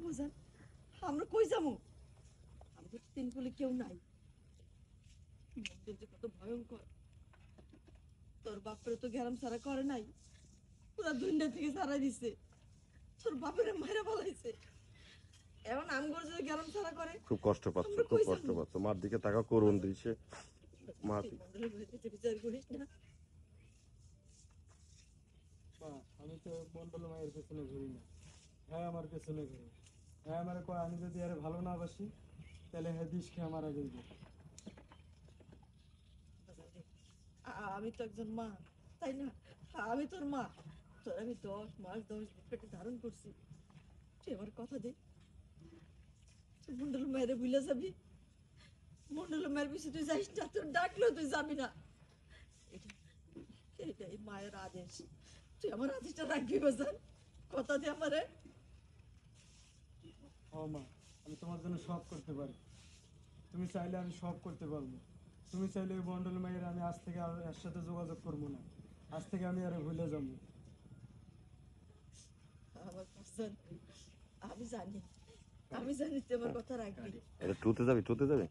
বাজান, আমরা কই যাবো? আমাদের তিন কুলে কেউ নাই। মন্দির যে কত ভয়ঙ্কর। তোর বাপরে তো গ্যারাম সারা করে নাই, পুরা দুনিয়া থেকে সারা দিছে। তোর বাপের মায়েরা বলাইছে, এখন আমগর যদি গ্যারাম সারা করে খুব কষ্ট পাচ্ছ, আমরা খুব কই কষ্ট যাবো? পাচ্ছ। মার দিকে তাকাও, করুণ দিছে মা। মন্ডলের বাড়িতে বিচার করিস না। মা, আমি তো মন্ডল মায়ের পেছনে ঘুরি না, হ্যাঁ আমার পেছনে ঘুরি। হ্যাঁ আমার কয় আমি যদি আরে ভালো না বাসি তাহলে হ্যাঁ বিষ খেয়ে আমার আগে দিবে। আমি তো একজন মা, তাই না? আমি তোর মা। তোর আমি 10 মাস 10 দিন পেটে ধারণ করছি। তুই আমার কথা দে, তুই মন্ডল মায়ের ভুলে যাবি। মন্ডল মায়ের পিছনে তুই যাইস না, তোর ডাকলেও তুই যাবি না। এটাই মায়ের আদেশ। তুই আমার আদেশটা রাখবি বাজান, কথা দে আমারে। ও মা, আমি তোমার জন্য সব করতে পারি। তুমি চাইলে আমি সব করতে পারবো। তুমি চাইলে ওই মন্ডল মায়ের আমি আজ থেকে আর এর সাথে যোগাযোগ করবো না। আজ থেকে আমি আরে ভুলে যাবো। আমার বাজান, আমি জানি তুই আমার কথা রাখবি। এটা টুতে যাবি, টুতে যাবি।